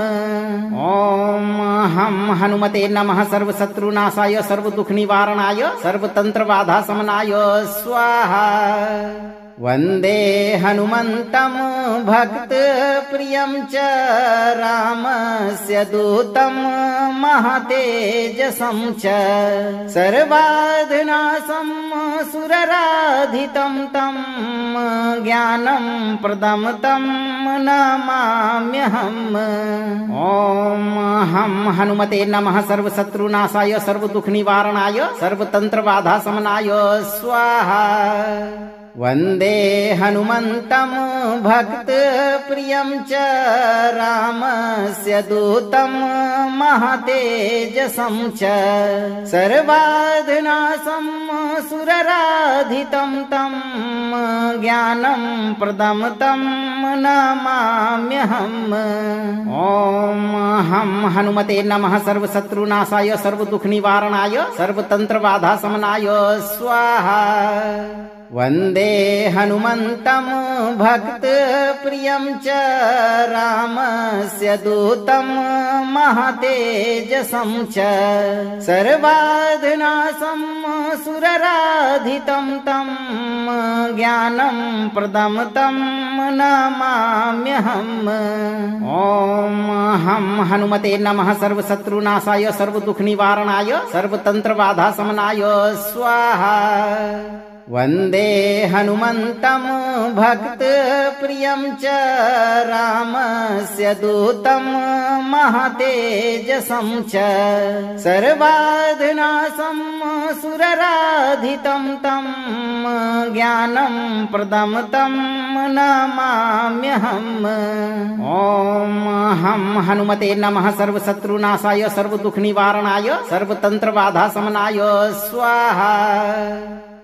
ॐ हं हनुमते नमः। सर्वशत्रुनाशाय सर्वदुःखनिवारणाय सर्वतन्त्रबाधाशमनाय स्वाहा। वन्दे हनुमन्तं भक्तप्रियं च रामस्य दूतं महतेजसं च सर्वाधनासं सुरराधितं तं ज्ञानं प्रदं तं नमाम्यहम्। ॐ हं हनुमते नमः। सर्वशत्रुनाशाय सर्वदुःखनिवारणाय सर्वतन्त्रबाधाशमनाय स्वाहा। वन्दे हनुमन्तं भक्तप्रियं च रामस्य दूतं महतेजसं च सर्वाधनासं सुरराधितं तं ज्ञानं प्रदं तं नमाम्यहम्। ॐ हं हनुमते नमः। सर्वशत्रुनाशाय सर्वदुःखनिवारणाय सर्वतन्त्रबाधाशमनाय स्वाहा। वन्दे हनुमन्तं भक्तप्रियं च रामस्य दूतं महतेजसं च सर्वाधनासं सुरराधितं तं ज्ञानं प्रदं तं नमाम्यहम्। ॐ हं हनुमते नमः। सर्वशत्रुनाशाय सर्वदुःखनिवारणाय सर्वतन्त्रबाधाशमनाय स्वाहा। वन्दे हनुमन्तं भक्तप्रियं च रामस्य दूतं महतेजसं च सर्वाधनासं सुरराधितं तं ज्ञानं प्रदं तं नमाम्यहम्। ॐ हं हनुमते नमः। सर्वशत्रुनाशाय सर्वदुःखनिवारणाय सर्वतन्त्रबाधाशमनाय स्वाहा।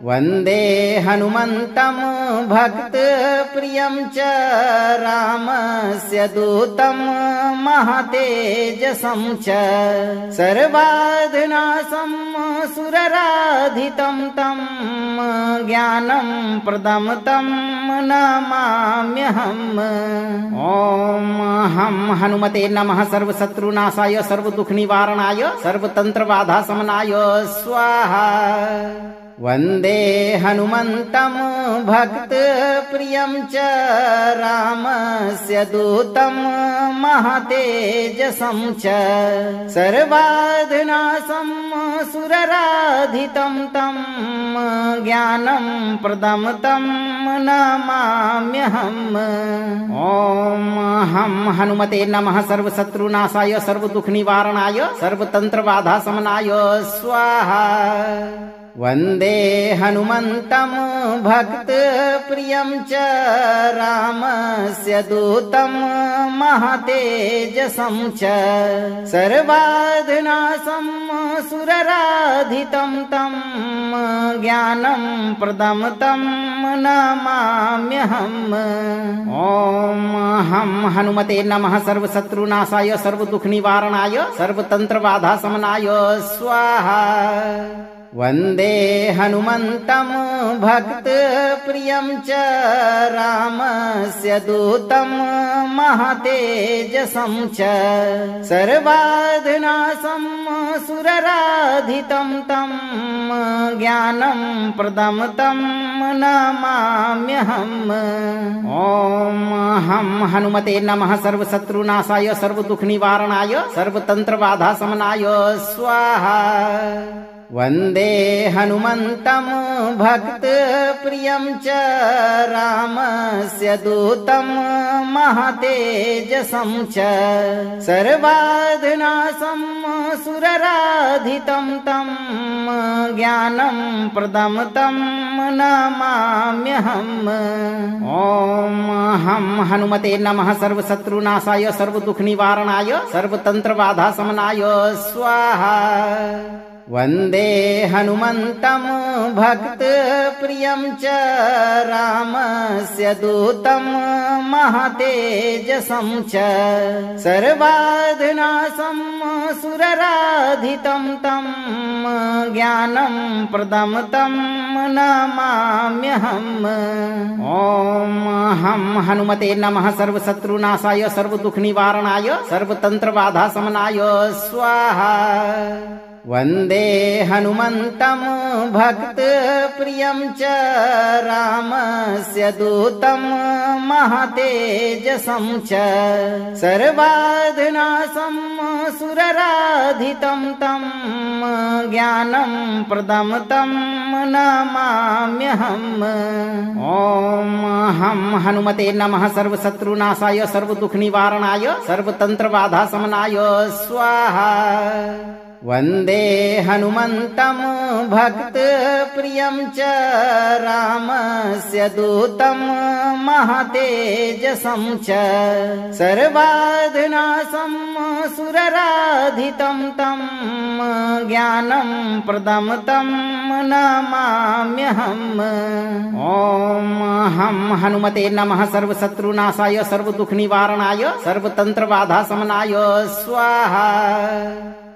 वन्दे हनुमन्तं भक्तप्रियं च रामस्य दूतं महतेजसं च सर्वाधनासं सुरराधितं तं ज्ञानं प्रदं तं नमाम्यहम्। ॐ हं हनुमते नमः। सर्वशत्रुनाशाय सर्वदुःखनिवारणाय सर्वतन्त्रबाधाशमनाय स्वाहा। वन्दे हनुमन्तं भक्तप्रियं च रामस्य दूतं महतेजसं च सर्वाधनासं सुरराधितं तं ज्ञानं प्रदं तं नमाम्यहम्। ॐ हं हनुमते नमः। सर्वशत्रुनाशाय सर्वदुःखनिवारणाय सर्वतन्त्रबाधाशमनाय स्वाहा। वन्दे हनुमन्तं भक्तप्रियं च रामस्य दूतं महतेजसं च सर्वाधनासं सुरराधितं तं ज्ञानं प्रदं तं नमाम्यहम्। ॐ हं हनुमते नमः। सर्वशत्रुनाशाय सर्वदुःखनिवारणाय सर्वतन्त्रबाधाशमनाय स्वाहा। वन्दे हनुमन्तं भक्तप्रियं च रामस्य दूतं महतेजसं च सर्वाधनासं सुरराधितं तं ज्ञानं प्रदं तं नमाम्यहम्। ॐ हं हनुमते नमः। सर्वशत्रुनाशाय सर्वदुःखनिवारणाय सर्वतन्त्रबाधाशमनाय स्वाहा। वन्दे हनुमन्तं भक्तप्रियं च रामस्य दूतं महतेजसं च सर्वाधनासं सुरराधितं तं ज्ञानं प्रदं तं नमाम्यहम्। ॐ हं हनुमते नमः। सर्वशत्रुनाशाय सर्वदुःखनिवारणाय सर्वतन्त्रबाधाशमनाय स्वाहा। वन्दे हनुमन्तं भक्तप्रियं च रामस्य दूतं महतेजसं च सर्वाधनासं सुरराधितं तं ज्ञानं प्रदं तं नमाम्यहम्। ॐ हं हनुमते नमः। सर्वशत्रुनाशाय सर्वदुःखनिवारणाय सर्वतन्त्रबाधाशमनाय स्वाहा। वन्दे हनुमन्तं भक्तप्रियं च रामस्य दूतं महतेजसं च सर्वाधनासं सुरराधितं तं ज्ञानं प्रदं तं नमाम्यहम्। ॐ हं हनुमते नमः। सर्वशत्रुनाशाय सर्वदुःखनिवारणाय सर्वतन्त्रबाधाशमनाय स्वाहा। वन्दे हनुमन्तं भक्तप्रियं च रामस्य दूतं महतेजसं च सर्वाधनासं सुरराधितं तं ज्ञानं प्रदं तं नमाम्यहम्। ॐ हं हनुमते नमः। सर्वशत्रुनाशाय सर्वदुःखनिवारणाय सर्वतन्त्रबाधाशमनाय स्वाहा।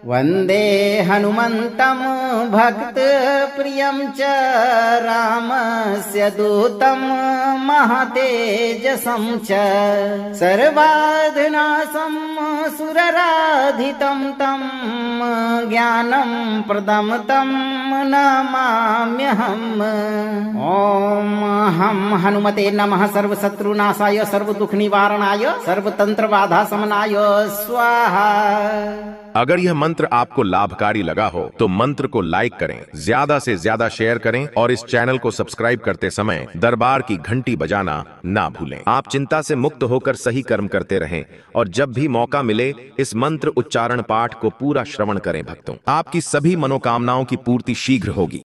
वन्दे हनुमन्तं भक्तप्रियं च रामस्य दूतं महतेजसं च सर्वाधिनाशं सुरराधितं तं ज्ञानं प्रदं तं नमाम्यहम्। ॐ हम हनुमते नमः सर्वशत्रुनाशाय सर्वदुःखनिवारणाय सर्वतंत्रबाधाशमनाय स्वाहा। अगर यह मंत्र आपको लाभकारी लगा हो तो मंत्र को लाइक करें, ज्यादा से ज्यादा शेयर करें और इस चैनल को सब्सक्राइब करते समय दरबार की घंटी बजाना ना भूलें। आप चिंता से मुक्त होकर सही कर्म करते रहें और जब भी मौका मिले इस मंत्र उच्चारण पाठ को पूरा श्रवण करें भक्तों। आपकी सभी मनोकामनाओं की पूर्ति शीघ्र होगी।